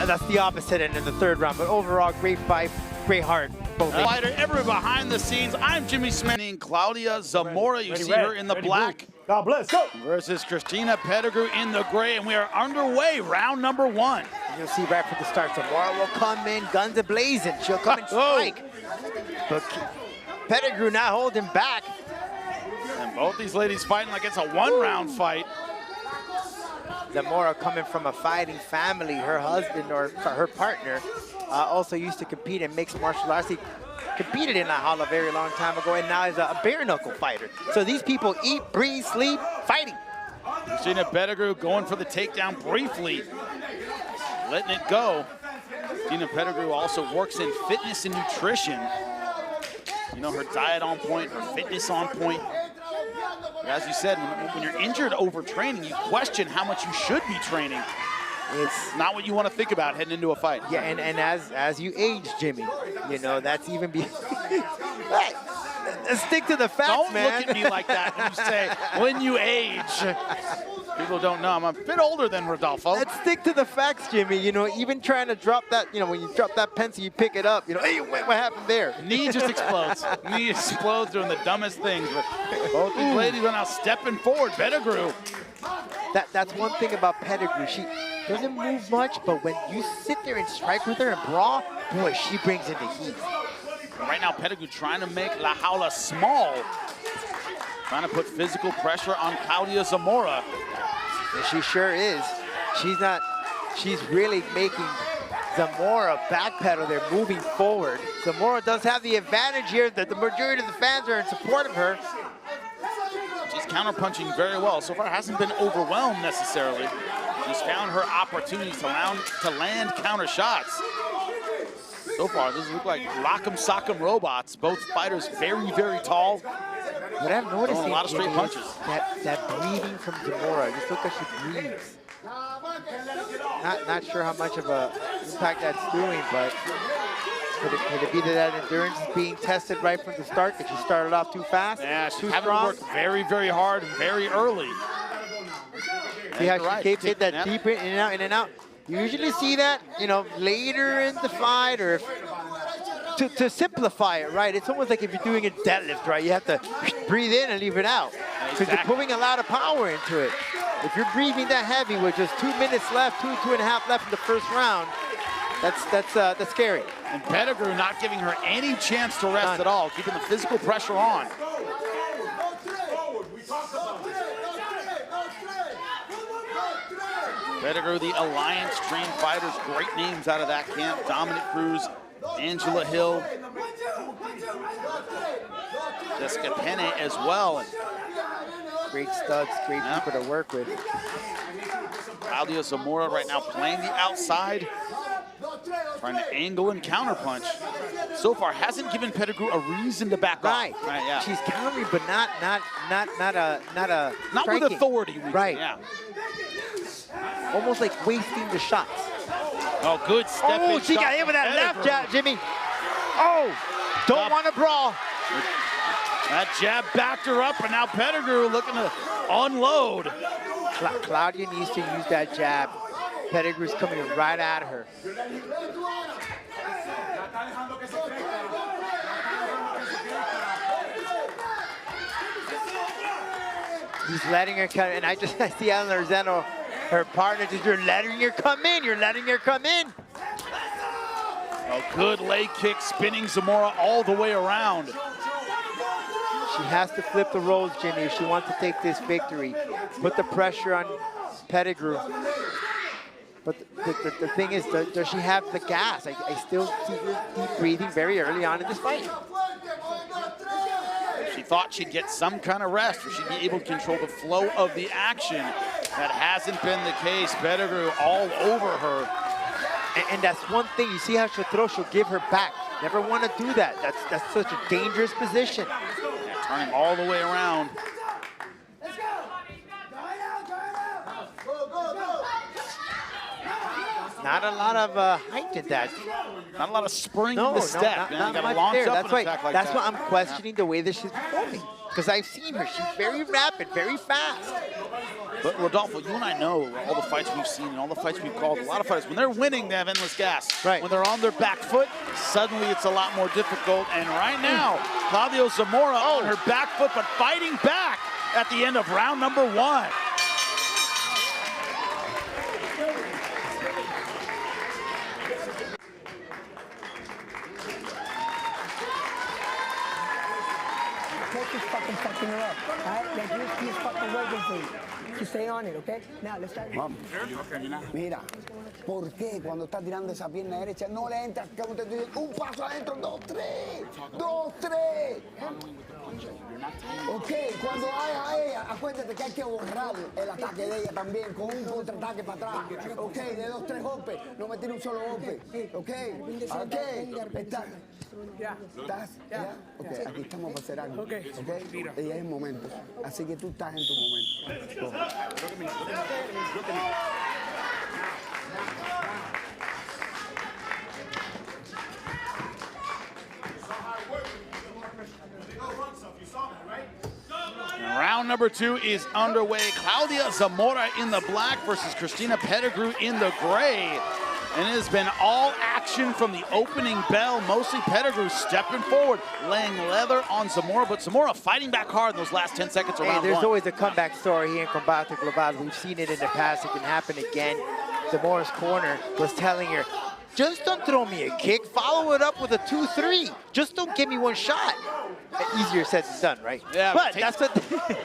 that's the opposite end in the third round. But overall, great fight, great heart. Fighter, everybody behind the scenes. I'm Jimmy Smith. Claudia Zamora, you see her in the black. God bless, go! Versus Christina Pedigrew in the gray, and we are underway, round number 1. You'll see right from the start, Zamora will come in, guns a-blazing. She'll come and strike. But Pedigrew not holding back. And both these ladies fighting like it's a one-round fight. Zamora coming from a fighting family. Her husband, or her partner, also used to compete in mixed martial arts. He competed in La Hala a very long time ago, and now is a bare knuckle fighter. So these people eat, breathe, sleep, fighting. Christina Pedigrew going for the takedown briefly, letting it go. Christina Pedigrew also works in fitness and nutrition. You know, her diet on point, her fitness on point. As you said, when you're injured overtraining, you question how much you should be training. It's not what you want to think about heading into a fight. Yeah, and as you age, Jimmy, you know, that's even be. Stick to the facts, don't man. Don't look at me like that when you say, when you age. People don't know. I'm a bit older than Rodolfo. Let's stick to the facts, Jimmy. You know, even trying to drop that, you know, when you drop that pencil, you pick it up. You know, hey, what happened there? Knee just explodes. Knee explodes doing the dumbest things. But both these ladies are now stepping forward. Pedigrew. That's one thing about Pedigrew. She doesn't move much, but when you sit there and strike with her and brawl, boy, she brings in the heat. Right now, Pedigrew trying to make La Hala small. Trying to put physical pressure on Claudia Zamora. And she sure is. She's really making Zamora backpedal. They're moving forward. Zamora does have the advantage here that the majority of the fans are in support of her. She's counterpunching very well. So far, hasn't been overwhelmed necessarily. She's found her opportunities to land counter shots. So far, this looks like lock'em sock'em robots. Both fighters very, very tall. What I've noticed a lot of straight punches. That breathing from Zamora. Just look how she breathes. Not sure how much of a impact that's doing, but could it be that endurance is being tested right from the start? That she started off too fast? Yeah, she's too having strong? to work very, very hard and very early. See how she keeps it that deep in and out, in and out. You usually see that, you know, later in the fight, or to simplify it, right? It's almost like if you're doing a deadlift, right? You have to breathe in and leave it out, because you're putting a lot of power into it. If you're breathing that heavy with just 2 minutes left, two and a half left in the first round, that's scary. And Pedigrew not giving her any chance to rest at all, keeping the physical pressure on. Pedigrew, the Alliance-trained fighters, great names out of that camp. Dominic Cruz, Angela Hill, Jessica Penne as well. Great studs, great people to work with. Claudia Zamora right now playing the outside, trying to angle and counterpunch. So far, hasn't given Pedigrew a reason to back off. Right, yeah. She's countering, but not with authority. Right. Yeah. Almost like wasting the shots. Oh, good step. Oh, she got hit with that left jab, Jimmy. Oh, don't want to brawl. That jab backed her up, and now Pedigrew looking to unload. Claudia needs to use that jab. Pedigrew's coming right at her. He's letting her come, and I see Alan Rosano, her partner, just, you're letting her come in, you're letting her come in. A good leg kick, spinning Zamora all the way around. She has to flip the roles, Jimmy, if she wants to take this victory. Put the pressure on Pedigrew. But the thing is, does she have the gas? I still see her deep breathing very early on in this fight. She thought she'd get some kind of rest, or she'd be able to control the flow of the action. That hasn't been the case. Pedigrew all over her. And that's one thing. You see how she'll throw, she'll give her back. Never want to do that. That's such a dangerous position. Yeah, turning all the way around. Not a lot of height in that. Not a lot of spring in the step. Not you got much to launch there. up That's and attack like that's that. why I'm questioning the way that she's performing. because I've seen her. She's very rapid, very fast. But Rodolfo, you and I know all the fights we've seen and all the fights we've called, a lot of fighters, when they're winning, they have endless gas. Right. When they're on their back foot, suddenly it's a lot more difficult. And right now, Claudia Zamora on her back foot, but fighting back at the end of round number 1. Just fucking her up, all right? Like, he's fucking working for you. You stay on it, okay? Now, let's start. Vamos. Mira, ¿por qué cuando está tirando esa pierna derecha no le entras? Como te digo, un paso adentro, 2, 3. 2, 3. Ok, cuando vaya a ella, acuérdate que hay que borrar el ataque de ella también, con un contraataque para atrás. Ok, de 2, 3 golpes, no me tire un solo golpe. Ok, ¿estás? ¿Estás? ¿Ya? Ok, aquí estamos para hacer algo. Ok, y es el momento. Así que tú estás en tu momento. Round number 2 is underway. Claudia Zamora in the black versus Christina Pedigrew in the gray. And it has been all action from the opening bell. Mostly Pedigrew stepping forward, laying leather on Zamora, but Zamora fighting back hard in those last 10 seconds of round 1. There's always a comeback story here in Combate Global. We've seen it in the past. It can happen again. Zamora's corner was telling her, just don't throw me a kick. Follow it up with a 2-3. Just don't give me one shot. Easier said than done, right? Yeah, but that's what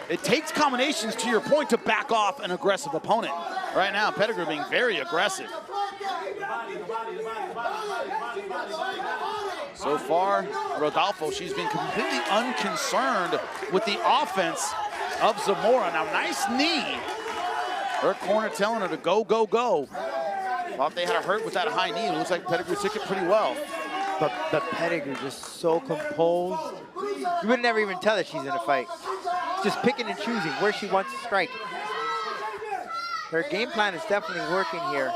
it takes combinations, to your point, to back off an aggressive opponent. Right now, Pedigrew being very aggressive. So far, Rodolfo, she's been completely unconcerned with the offense of Zamora. Now, nice knee. Her corner telling her to go, go, go. Thought they had her hurt with that high knee. It looks like Pedigrew took it pretty well. But Pedigrew just so composed. You would never even tell that she's in a fight. Just picking and choosing where she wants to strike. Her game plan is definitely working here.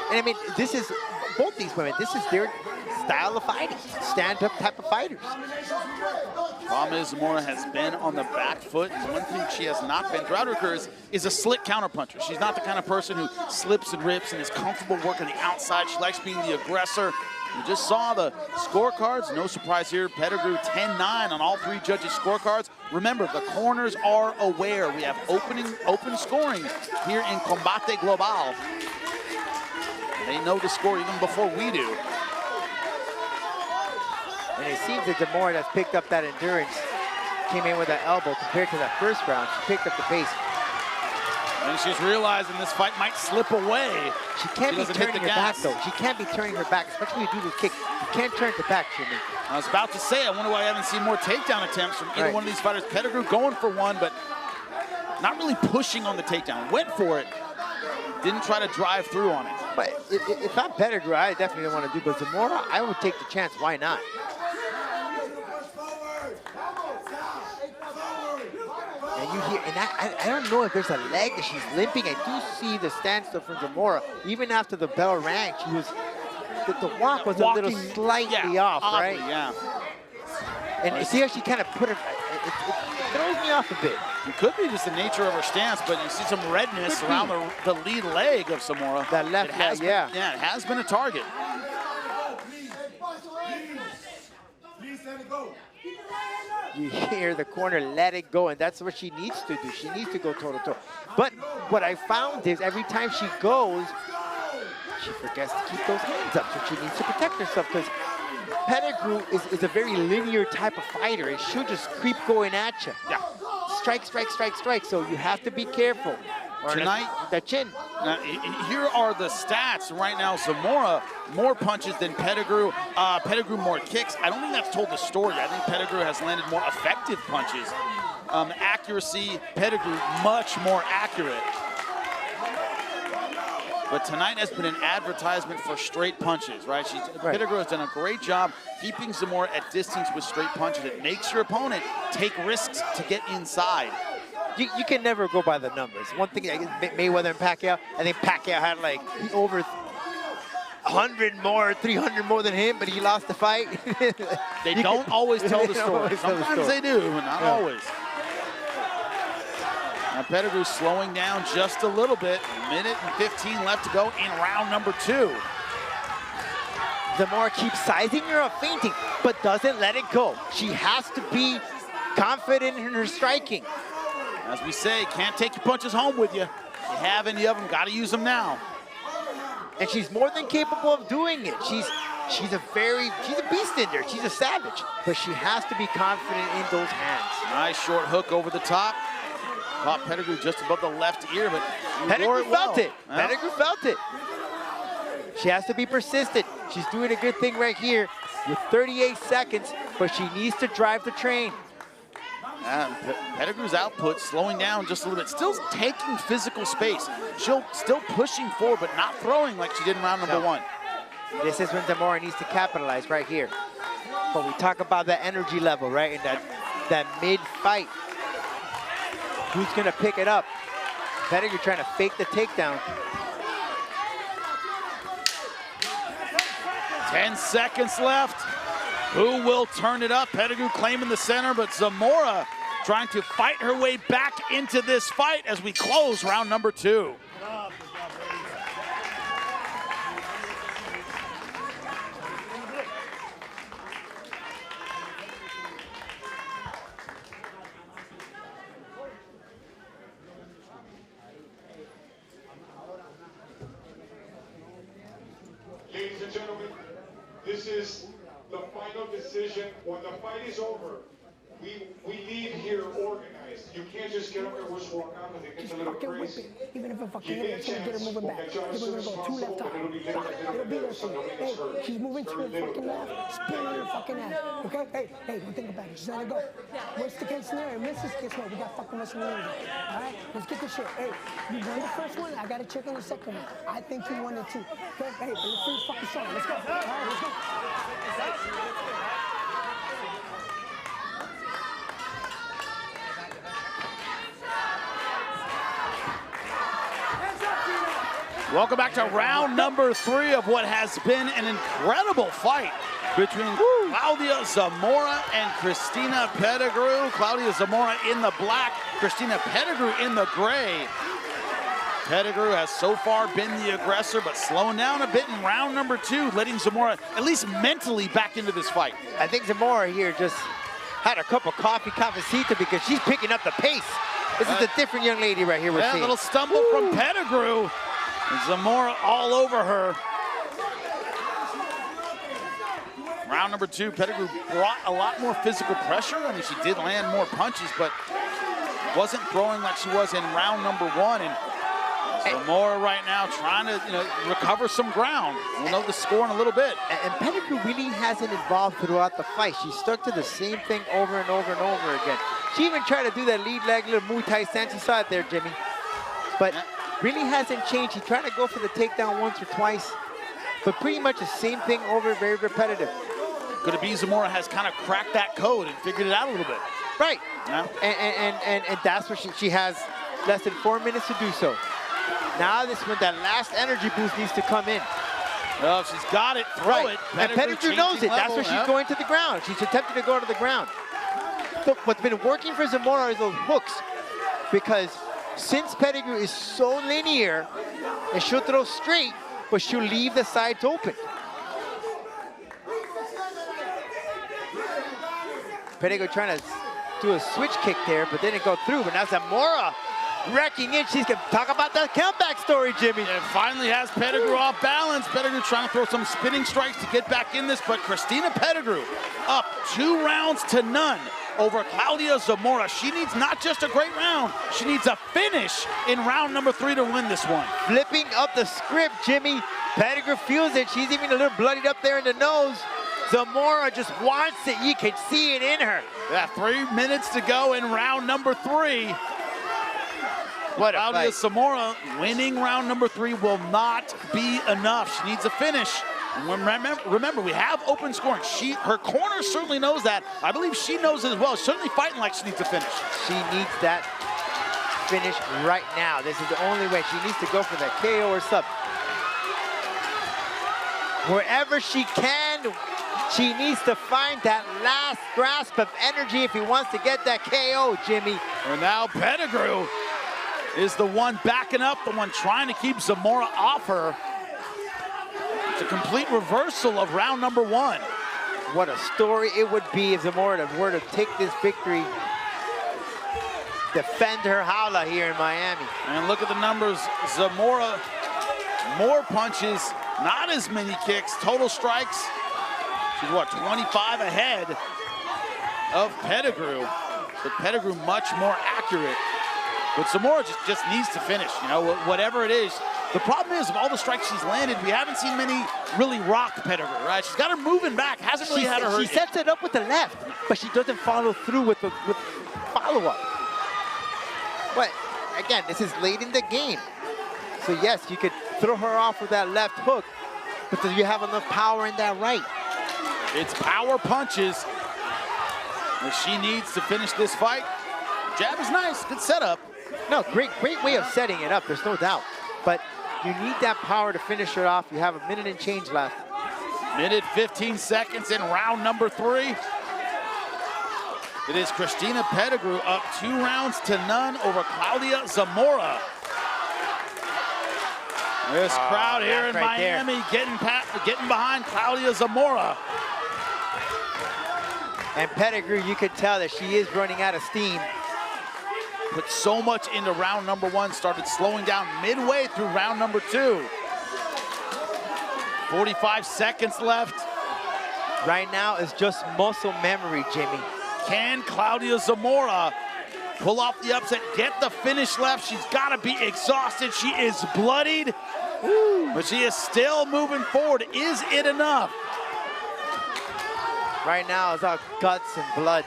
And I mean, this is, both these women, this is their style of fighting. Stand-up type of fighters. Problem is, Zamora has been on the back foot. And one thing she has not been throughout her career is a slick counterpuncher. She's not the kind of person who slips and rips and is comfortable working the outside. She likes being the aggressor. You just saw the scorecards. No surprise here. Pedigrew 10-9 on all 3 judges' scorecards. Remember, the corners are aware. We have open scoring here in Combate Global. They know the score even before we do. And it seems that Zamora has picked up that endurance, came in with that elbow compared to that first round. She picked up the pace. And she's realizing this fight might slip away. She can't be turning her back, though. She can't be turning her back, especially when you do this kick. You can't turn her back, Jimmy. I was about to say, I wonder why I haven't seen more takedown attempts from either one of these fighters. Pedigrew going for one, but not really pushing on the takedown. Went for it. Didn't try to drive through on it. But if I'm Pedigrew, I definitely don't want to do. But Zamora, I would take the chance. Why not? And you hear, and I don't know if there's a leg that she's limping. I do see the standstill from Zamora. Even after the bell rang, she was, the walk was a little slightly off, oddly, right? Yeah. And you see how she kind of put her, it throws me off a bit. It could be just the nature of her stance, but you see some redness around the lead leg of Zamora. That left leg, yeah. Yeah, it has been a target. You hear the corner, let it go, and that's what she needs to do. She needs to go toe-to-toe. But what I found is every time she goes, she forgets to keep those hands up, so she needs to protect herself, because Pedigrew is a very linear type of fighter, and she'll just keep going at you. Yeah. Strike, strike, strike, strike, so you have to be careful. Tonight, that chin. Now, here are the stats right now. Zamora, more punches than Pedigrew. Pedigrew, more kicks. I don't think that's told the story. I think Pedigrew has landed more effective punches. Accuracy, Pedigrew, much more accurate. But tonight has been an advertisement for straight punches, right? Pedigrew has done a great job keeping Zamora at distance with straight punches. It makes your opponent take risks to get inside. You can never go by the numbers. One thing, Mayweather and Pacquiao, I think Pacquiao had like over 100 more, 300 more than him, but he lost the fight. They don't always tell the story. Sometimes they do, but not always. Now Pedigrew slowing down just a little bit. Minute and 15 left to go in round number 2. Zamora keeps sizing her up, feinting, but doesn't let it go. She has to be confident in her striking. As we say, can't take your punches home with you. You have any of them, got to use them now. And she's more than capable of doing it. She's a beast in there. She's a savage, but she has to be confident in those hands. Nice short hook over the top. Caught Pedigrew just above the left ear, but Pedigrew felt it. Yeah. Pedigrew felt it. She has to be persistent. She's doing a good thing right here with 38 seconds, but she needs to drive the train. Pedigrew's output slowing down just a little bit, still taking physical space. She'll still pushing forward, but not throwing like she did in round number 1. This is when Zamora needs to capitalize right here. But we talk about that energy level, right? In that mid-fight. Who's gonna pick it up? Pedigrew trying to fake the takedown. 10 seconds left. Who will turn it up? Pedigrew claiming the center, but Zamora trying to fight her way back into this fight as we close round number 2. Ladies and gentlemen, this is the final decision. When the fight is over, we leave here organized. You can't just get up and just walk out because it gets a little Fucking whip crazy. it. Even if it fucking Give me a hits, get her chance. moving back. We'll get you Then as we're soon gonna as go 2 left possible, hop. and it'll be little It'll be there so soon. nobody Hey, gets hurt. she's moving to her Very fucking little. left. Spin her fucking ass. Okay? Hey, don't think about it. Just let it go. Worst the case scenario, misses, guess what? We got fucking WrestleMania. All right? Let's get this shit. Hey, you won the first one. I got to check on the second one. I think you won it too. Okay? Hey, let's finish fucking strong. Let's go. All right, let's go. Welcome back to round number 3 of what has been an incredible fight between Claudia Zamora and Christina Pedigrew. Claudia Zamora in the black, Christina Pedigrew in the gray. Pedigrew has so far been the aggressor, but slowing down a bit in round number 2, letting Zamora at least mentally back into this fight. I think Zamora here just had a cup of coffee, cafecito, because she's picking up the pace. This is a different young lady right here we're That seeing. little stumble from Pedigrew. Zamora all over her. Round number 2, Pedigrew brought a lot more physical pressure. I mean, she did land more punches, but wasn't throwing like she was in round number 1. And Zamora right now trying to recover some ground. We'll know the score in a little bit. And Pedigrew really hasn't evolved throughout the fight. She stuck to the same thing over and over and over again. She even tried to do that lead leg, little Muay Thai stance. You saw it there, Jimmy. But really hasn't changed. He tried to go for the takedown once or twice, but pretty much the same thing over, very repetitive. Could it be Zamora has kind of cracked that code and figured it out a little bit? Right. Yeah. And that's what she has less than 4 minutes to do so. Now this when that last energy boost needs to come in. Well, she's got it, throw it. And Pedigrew knows it. That's where she's going to the ground. She's attempting to go to the ground. So what's been working for Zamora is those hooks, because since Pedigrew is so linear, and she'll throw straight, but she'll leave the sides open. Pedigrew trying to do a switch kick there, but didn't go through. But now Zamora wrecking in. She's gonna talk about that comeback story, Jimmy. And finally has Pedigrew off balance. Pedigrew trying to throw some spinning strikes to get back in this, but Christina Pedigrew up 2 rounds to none over Claudia Zamora. She needs not just a great round, she needs a finish in round number 3 to win this one. Flipping up the script, Jimmy. Pedigrew feels it. She's even a little bloodied up there in the nose. Zamora just wants it. You can see it in her. Yeah, 3 minutes to go in round number 3. What a Claudia fight. Zamora winning round number 3 will not be enough. She needs a finish. And remember, we have open scoring. Her corner certainly knows that. I believe she knows it as well. She's certainly fighting like she needs a finish. She needs that finish right now. This is the only way. She needs to go for that KO or sub. wherever she can, she needs to find that last grasp of energy if he wants to get that KO, Jimmy. And now Pedigrew is the one backing up, the one trying to keep Zamora off her. It's a complete reversal of round number 1. What a story it would be if Zamora were to take this victory, defend her howler here in Miami. And look at the numbers. Zamora, more punches, not as many kicks. Total strikes, she's what, 25 ahead of Pedigrew. But Pedigrew much more accurate. But Zamora just needs to finish, you know, whatever it is. The problem is, of all the strikes she's landed, we haven't seen many really rock Pedigrew, right? She's got her moving back, hasn't really had her. She sets it up with the left, but she doesn't follow through with follow-up. But again, this is late in the game. So yes, you could throw her off with that left hook, but do you have enough power in that right? It's power punches. And she needs to finish this fight. Jab is nice, good setup. No, great way of setting it up, there's no doubt. But you need that power to finish her off. You have a minute and change left. Minute 15 seconds in round number 3. It is Christina Pedigrew up 2 rounds to none over Claudia Zamora. This crowd here in Miami getting behind Claudia Zamora. And Pedigrew, you could tell that she is running out of steam. Put so much into round number 1, started slowing down midway through round number 2. 45 seconds left. Right now it's just muscle memory, Jimmy. Can Claudia Zamora pull off the upset, get the finish left? She's got to be exhausted. She is bloodied, but she is still moving forward. Is it enough? Right now it's all guts and blood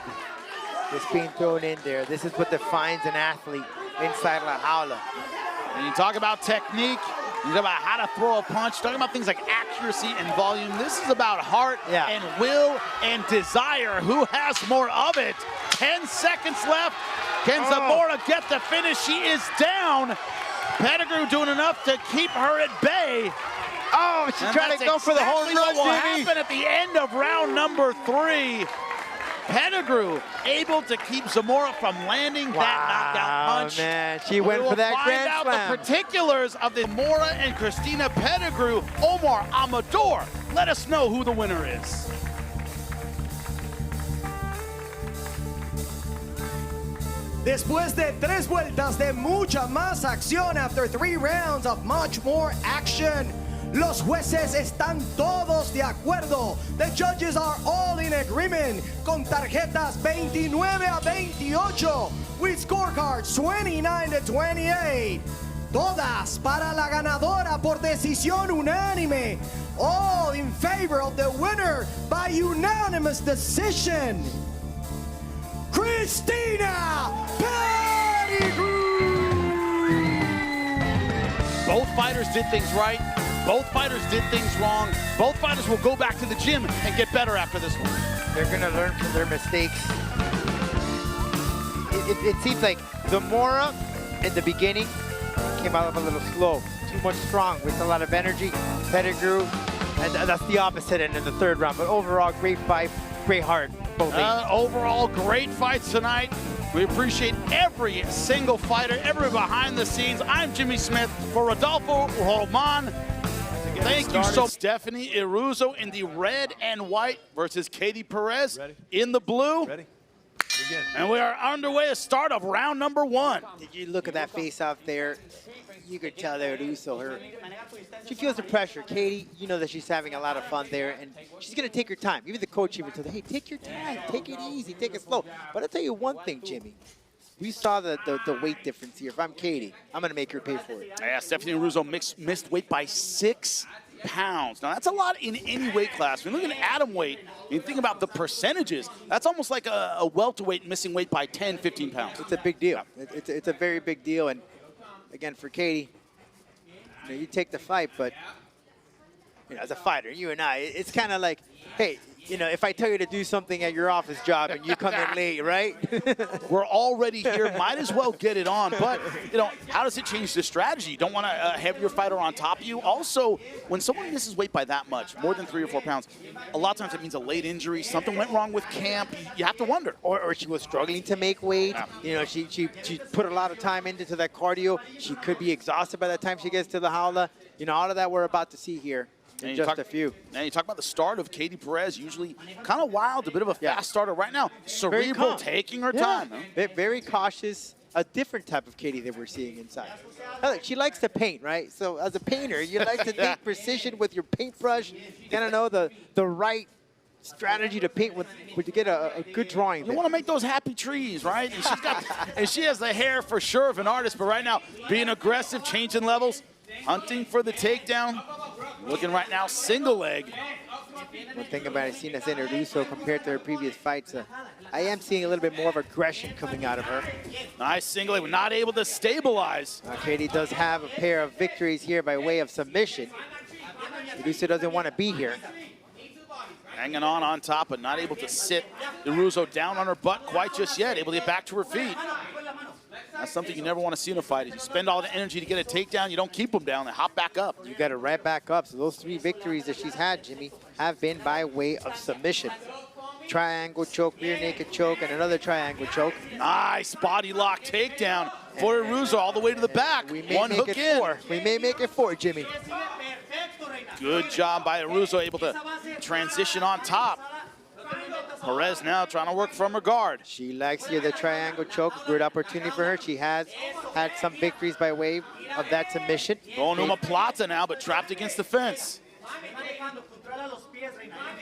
that's being thrown in there. This is what defines an athlete inside La Jaula. And you talk about technique, you talk about how to throw a punch, talking about things like accuracy and volume. This is about heart and will and desire. Who has more of it? 10 seconds left. Can Zamora get the finish? She is down. Pedigrew doing enough to keep her at bay. Oh, she's trying to go for the whole run, what will happen at the end of round number 3. Pedigrew able to keep Zamora from landing that knockout punch. Man, she went for that grand slam. We'll find out the particulars of the Zamora and Christina Pedigrew. Omar Amador, let us know who the winner is. Después de 3 vueltas de mucha más acción, after 3 rounds of much more action, los jueces están todos de acuerdo. The judges are all in agreement con tarjetas 29-28 with scorecards 29-28. Todas para la ganadora por decisión unánime. All in favor of the winner by unanimous decision. Christina Pedigrew! Both fighters did things right. Both fighters did things wrong. Both fighters will go back to the gym and get better after this one. They're going to learn from their mistakes. It seems like Zamora in the beginning came out a little slow, too much strong, with a lot of energy. Pedigrew, and that's the opposite end in the 3rd round. But overall, great fight, great heart. Overall, great fights tonight. We appreciate every single fighter, every behind the scenes. I'm Jimmy Smith for Rodolfo Roman. Thank you so much. Stephanie Aruso in the red and white versus Katie Perez in the blue. Ready? And we are underway, a start of round number 1. Did you look at that face out there? You could tell that Russo, she feels the pressure. Katie, you know that she's having a lot of fun there, and she's going to take her time. Even the coach even told her, hey, take your time, take it easy, take it slow. But I'll tell you one thing, Jimmy. We saw the weight difference here. If I'm Katie, I'm going to make her pay for it. Yeah, Stephanie Russo missed weight by 6 pounds. Now, that's a lot in any weight class. When you look at atom weight, you think about the percentages, that's almost like a welterweight missing weight by 10, 15 pounds. It's a big deal. It's a very big deal. And again, for Katie, you take the fight, but as a fighter, you and I, it's kind of like, hey, you know, if I tell you to do something at your office job and you come in late, right? We're already here. Might as well get it on. But, you know, how does it change the strategy? You don't want a heavier fighter on top of you. Also, when someone misses weight by that much, more than 3 or 4 pounds, a lot of times it means a late injury. Something went wrong with camp. You have to wonder. Or she was struggling to make weight. Yeah. You know, she put a lot of time into that cardio. She could be exhausted by the time she gets to the jaula. You know, all of that we're about to see here. In just a few. And you talk about the start of Katie Perez, usually kind of wild, a bit of a fast starter right now. Cerebral, taking her time. Huh? Very cautious, a different type of Katie that we're seeing inside. Look, she likes to paint, right? So as a painter, you like to take precision with your paintbrush. You gotta know the right strategy to paint with to get a good drawing. You want to make those happy trees, right? And she's got, and she has the hair for sure of an artist, but right now, being aggressive, changing levels, hunting for the takedown. Looking right now, single leg. One thing about it, I've seen Russo compared to her previous fights, I am seeing a little bit more of aggression coming out of her. Nice single leg, not able to stabilize. Katie does have a pair of victories here by way of submission. Russo doesn't want to be here. Hanging on top, but not able to sit Aruso down on her butt quite just yet, able to get back to her feet. That's something you never want to see in a fight. If you spend all the energy to get a takedown, you don't keep them down. They hop back up. You got to right back up. So those 3 victories that she's had, Jimmy, have been by way of submission. Triangle choke, rear naked choke, and another triangle choke. Nice body lock takedown for Aruso all the way to the back. One hook in. 4. We may make it 4, Jimmy. Good job by Aruso, able to transition on top. Perez now trying to work from her guard. She likes here the triangle choke. Good opportunity for her. She has had some victories by way of that submission. Going omoplata now, but trapped against the fence.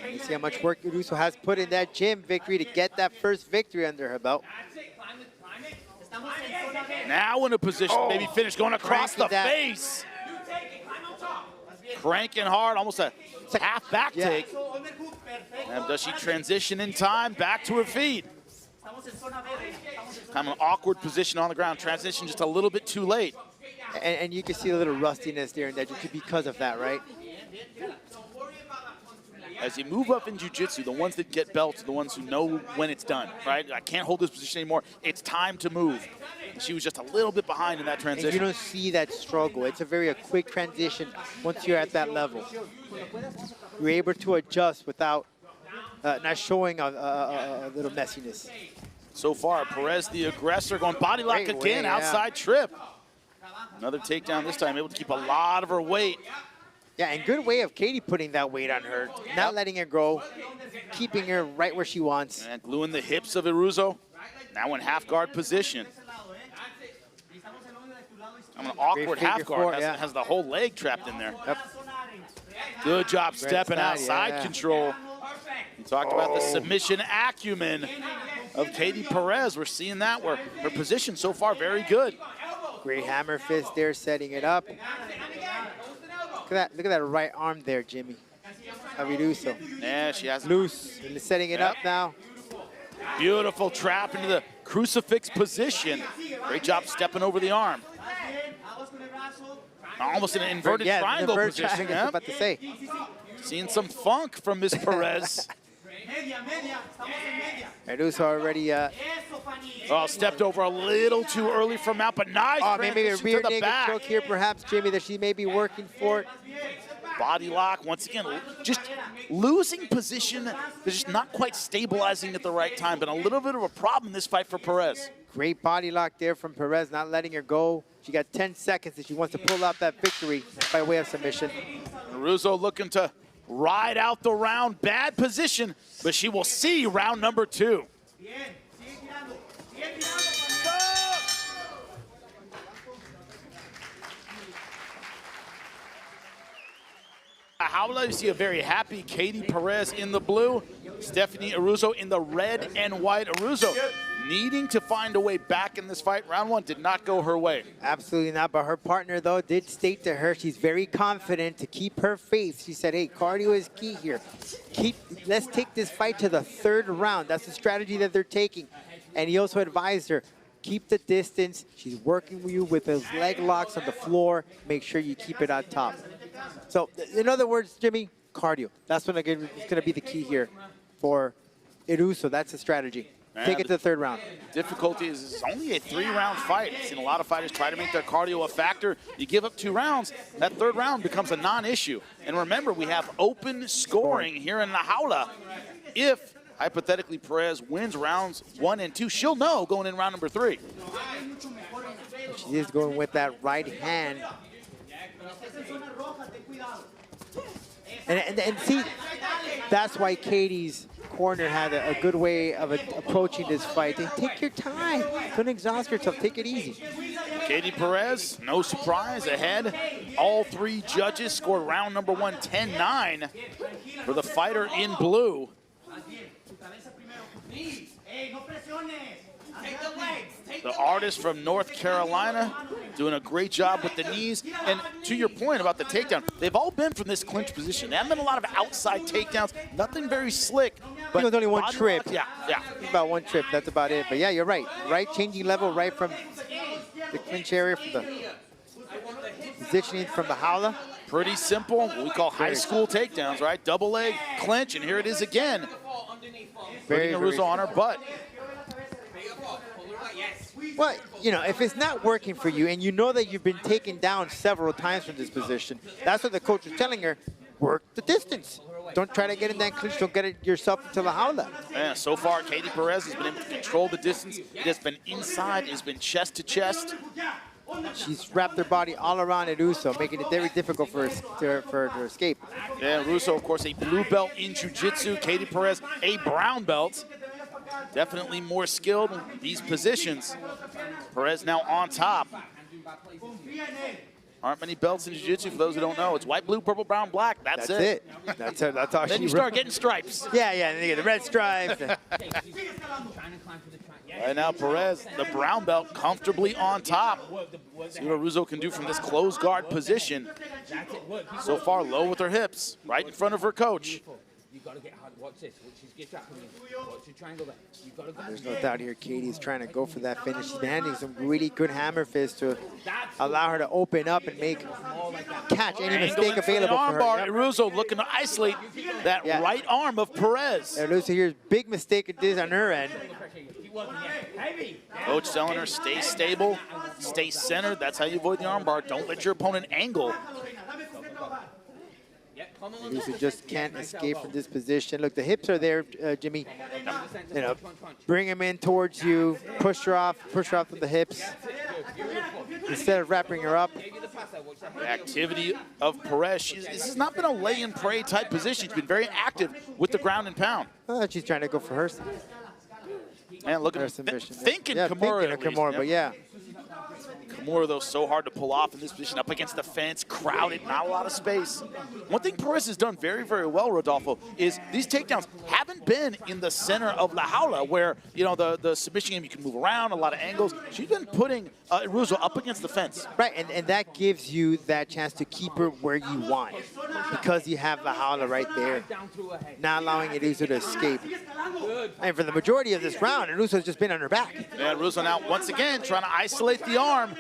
You see how much work Russo has put in that gym victory to get that first victory under her belt. Now in a position to maybe finish, going across the face. Cranking hard, almost a half back take. And does she transition in time back to her feet? Kind of an awkward position on the ground. Transition just a little bit too late. And you can see a little rustiness there and that just because of that, right? As you move up in jiu-jitsu, the ones that get belts are the ones who know when it's done, right? I can't hold this position anymore. It's time to move. She was just a little bit behind in that transition. And you don't see that struggle. It's a very quick transition once you're at that level. You're able to adjust without not showing a little messiness. So far, Perez, the aggressor, going body lock again, outside trip. Another takedown this time, able to keep a lot of her weight. Yeah, and good way of Katie putting that weight on her, not letting her go, keeping her right where she wants. And gluing the hips of Aruso, now in half guard position. I'm an awkward half guard, has the whole leg trapped in there. Yep. Good job stepping outside control. We talked about the submission acumen of Katie Perez. We're seeing that where her position so far very good. Great hammer fist there, setting it up. Look at that right arm there, Jimmy. Aruso. Yeah, she has loose. And setting it up now. Beautiful trap into the crucifix position. Great job stepping over the arm. Almost an inverted triangle position. I was about to say. Seeing some funk from Miss Perez. Aruso already stepped over a little too early from out, but nice maybe a rear to the naked back. choke here, perhaps, Jimmy, that she may be working for. Body lock, once again, just losing position. They're just not quite stabilizing at the right time, but a little bit of a problem in this fight for Perez. Great body lock there from Perez, not letting her go. She got 10 seconds if she wants to pull out that victory by way of submission. Aruso looking to ride out the round. Bad position, but she will see round number 2. How will I see a very happy Katie Perez in the blue, Stephanie Aruso in the red and white. Aruso needing to find a way back in this fight. Round 1 did not go her way. Absolutely not, but her partner, though, did state to her she's very confident to keep her faith. She said, hey, cardio is key here. Let's take this fight to the 3rd round. That's the strategy that they're taking. And he also advised her, keep the distance. She's working with you with those leg locks on the floor. Make sure you keep it on top. So, in other words, Jimmy, cardio. That's what it's going to be the key here for Aruso. That's the strategy. Take it to the third round. Difficulty is it's only a 3-round fight. I've seen a lot of fighters try to make their cardio a factor. You give up 2 rounds, that third round becomes a non-issue. And remember, we have open scoring here in La Jaula. If, hypothetically, Perez wins rounds 1 and 2, she'll know going in round number 3. She is going with that right hand. And see, that's why Katie's corner had a good way of approaching this fight. Take your time. Don't exhaust yourself. Take it easy. Katie Perez, no surprise, ahead. All 3 judges scored round number 1, 10-9 for the fighter in blue. The artist from North Carolina doing a great job with the knees. And to your point about the takedown, they've all been from this clinch position. There haven't been a lot of outside takedowns, nothing very slick. But it was only one trip. Yeah. About one trip, that's about it. But yeah, you're right. Right changing level right from the clinch area, from the positioning from the jaula. Pretty simple, what we call high school takedowns, right? Double leg, clinch, and here it is again. Putting Aruso on her butt. Well, you know, if it's not working for you and you know that you've been taken down several times from this position, that's what the coach is telling her, work the distance. Don't try to get in that clinch. Don't get it yourself into the jaula. Yeah, so far, Katie Perez has been able to control the distance. It has been inside, it has been chest to chest. She's wrapped her body all around Aruso, making it very difficult for her to escape. Yeah, Russo, of course, a blue belt in jiu-jitsu. Katie Perez, a brown belt. Definitely more skilled in these positions. Perez now on top. Aren't many belts in jiu-jitsu, for those who don't know. It's white, blue, purple, brown, black. That's it. That's it. That's all. Then you start getting stripes. Yeah, and then you get the red stripes. Right now, Perez, the brown belt, comfortably on top. See what Russo can do from this closed guard position. So far, low with her hips, right in front of her coach. Got to get hard. Watch this. She's trapping you. Watch your triangle there. You've got to go. There's no doubt here Katie's trying to go for that finish. She's been handling some really good hammer fists to allow her to open up and catch any mistake available for her. Armbar, Aruso looking to isolate that right arm of Perez. Aruso here's big mistake it is on her end. Coach telling her stay stable, stay centered. That's how you avoid the armbar. Don't let your opponent angle. Aruso just can't escape from this position. Look, the hips are there, Jimmy. You know, bring him in towards you, push her off with the hips instead of wrapping her up. The activity of Perez, this has not been a lay and pray type position. She's been very active with the ground and pound. She's trying to go for her. And look at thinking Kimura. Kimura, but yeah. Kimura, though, so hard to pull off in this position, up against the fence, crowded, not a lot of space. One thing Perez has done very, very well, Rodolfo, is these takedowns haven't been in the center of La Jaula, where, you know, the submission game, you can move around, a lot of angles. She's been putting Russo up against the fence. Right, and that gives you that chance to keep her where you want, because you have La Jaula right there, not allowing Aruso to escape. And for the majority of this round, Aruso's just been on her back. Yeah, Russo now, once again, trying to isolate the arm.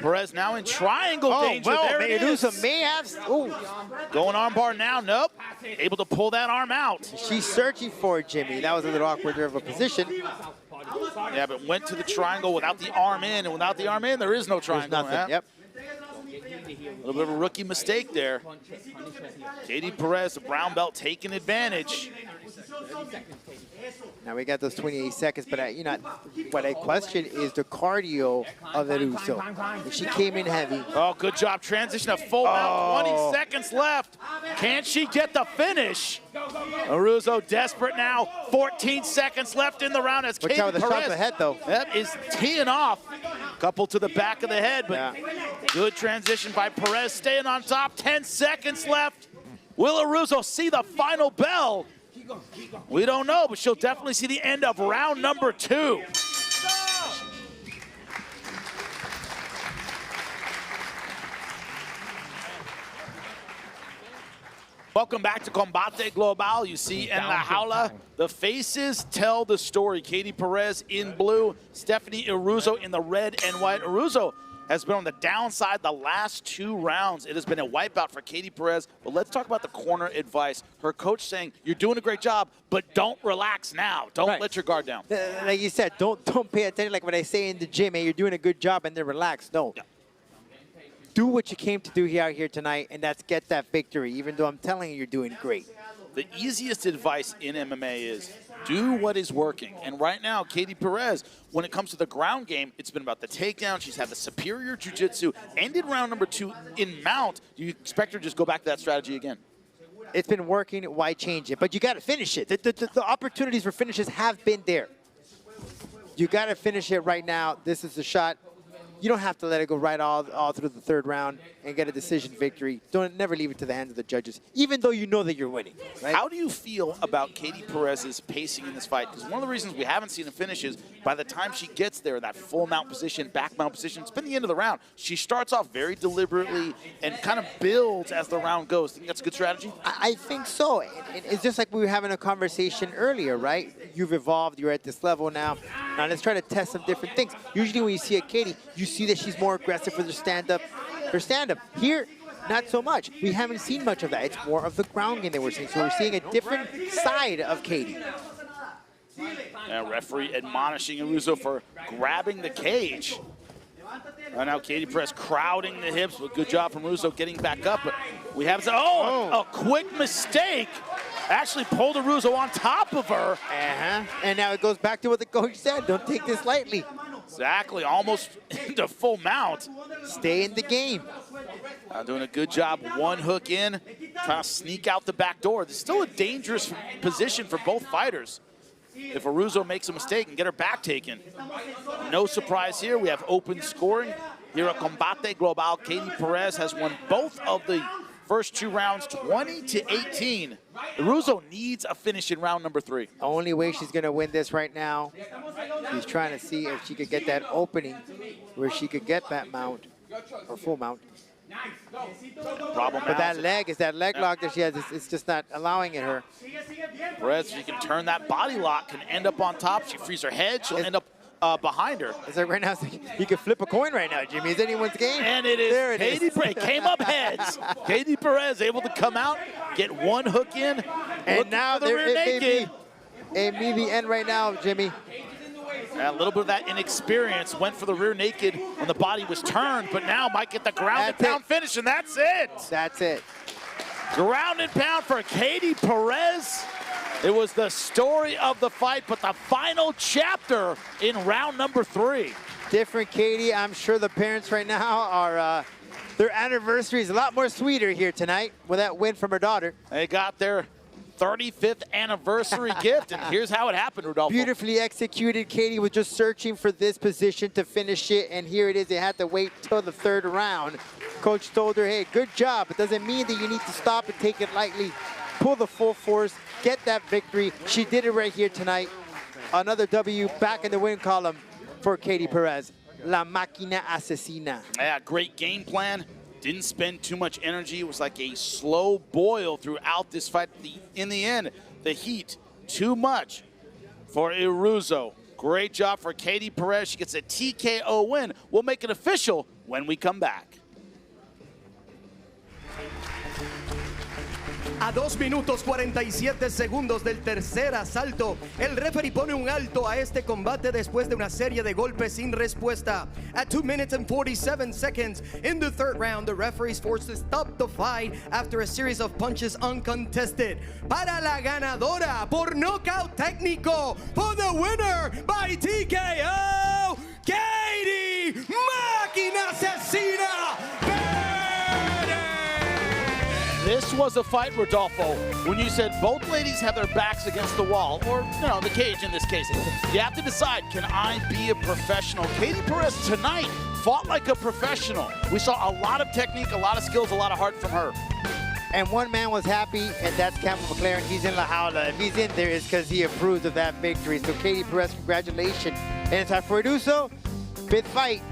Perez now in triangle danger. Well, there it Aruso is. may have. Going armbar now. Nope. Able to pull that arm out. She's searching for it, Jimmy. That was a little awkward of a position. Yeah, but went to the triangle without the arm in, and without the arm in, there is no triangle. There's nothing. Yep. A little bit of a rookie mistake there. Katie Perez, the brown belt, taking advantage. Now we got those 28 seconds, but you know what I question is the cardio of Aruso. She came in heavy. Oh, good job. Transition to full mount. 20 seconds left. Can she get the finish? Aruso desperate now. 14 seconds left in the round as Katie Perez. The shot to the head, though. That is teeing off. Couple to the back of the head, but good transition by Perez, staying on top. 10 seconds left. Will Aruso see the final bell? We don't know, but she'll definitely see the end of round number 2. Welcome back to Combate Global. You see in La Jaula, the faces tell the story. Katie Perez in blue, Stephanie Aruso in the red and white. Aruso has been on the downside the last 2 rounds. It has been a wipeout for Katie Perez. But let's talk about the corner advice. Her coach saying, you're doing a great job, but don't relax now. Don't let your guard down. Like you said, don't pay attention. Like when I say in the gym, hey, you're doing a good job, and then relax. No. Yeah. Do what you came to do out here tonight, and that's get that victory, even though I'm telling you you're doing great. The easiest advice in MMA is do what is working. And right now, Katie Perez, when it comes to the ground game, it's been about the takedown. She's had the superior jiu-jitsu. Ended round number 2 in mount. Do you expect her to just go back to that strategy again? It's been working. Why change it? But you got to finish it. The opportunities for finishes have been there. You got to finish it right now. This is the shot. You don't have to let it go right all through the 3rd round and get a decision victory. Never leave it to the hands of the judges, even though you know that you're winning. Right? How do you feel about Katie Perez's pacing in this fight? Because one of the reasons we haven't seen a finish is by the time she gets there, that full mount position, back mount position, it's been the end of the round. She starts off very deliberately and kind of builds as the round goes. Think that's a good strategy? I think so. It's just like we were having a conversation earlier, right? You've evolved. You're at this level now. Now let's try to test some different things. Usually when you see a Katie, you see that she's more aggressive with her stand-up. Here, not so much. We haven't seen much of that. It's more of the ground game that we're seeing. So we're seeing a different side of Katie. Referee admonishing Aruso for grabbing the cage. Right now, Katie Perez crowding the hips. But good job from Russo getting back up. But we have a quick mistake. Actually pulled Aruso on top of her. And now it goes back to what the coach said. Don't take this lightly. Exactly, almost into full mount. Stay in the game. Doing a good job, 1 hook in, trying to sneak out the back door. This is still a dangerous position for both fighters. If Aruso makes a mistake and get her back taken. No surprise here, we have open scoring. Here at Combate Global, Katie Perez has won both of the first 2 rounds, 20-18. Russo needs a finish in round number 3. The only way she's going to win this right now, she's trying to see if she could get that opening where she could get that mount, or full mount. Problem but that leg lock that she has, it's just not allowing it her. Perez, she can turn that body lock, can end up on top. She frees her head, she'll end up behind her. It's like right now, it's like you could flip a coin right now, Jimmy. It's anyone's game. And it is. There it Katie Perez came up heads. Katie Perez able to come out, get 1 hook in, and now the rear naked. It may be end right now, Jimmy. A little bit of that inexperience went for the rear naked when the body was turned, but now might get the ground and pound finish, and that's it. That's it. Ground and pound for Katie Perez. It was the story of the fight, but the final chapter in round number 3. Different Katie. I'm sure the parents right now are, their anniversary is a lot more sweeter here tonight with that win from her daughter. They got their 35th anniversary gift, and here's how it happened, Rodolfo. Beautifully executed. Katie was just searching for this position to finish it, and here it is. They had to wait till the 3rd round. Coach told her, hey, good job. It doesn't mean that you need to stop and take it lightly. Pull the full force, get that victory. She did it right here tonight. Another W back in the win column for Katie Perez. La Máquina Asesina. Yeah, great game plan. Didn't spend too much energy. It was like a slow boil throughout this fight. In the end, the heat, too much for Aruso. Great job for Katie Perez. She gets a TKO win. We'll make it official when we come back. A 2 minutos 47 segundos del tercer asalto, el referee pone un alto a este combate después de una serie de golpes sin respuesta. At 2 minutes and 47 seconds in the 3rd round, the referee is forced to stop the fight after a series of punches uncontested. Para la ganadora por nocaut técnico, for the winner by TKO, Katie Máquina Asesina. This was a fight, Rodolfo, when you said both ladies have their backs against the wall, or, the cage in this case. You have to decide, can I be a professional? Katie Perez tonight fought like a professional. We saw a lot of technique, a lot of skills, a lot of heart from her. And one man was happy, and that's Campbell McLaren. He's in La Jaula. If he's in there, it's because he approves of that victory. So Katie Perez, congratulations. And it's time for Russo. Fifth fight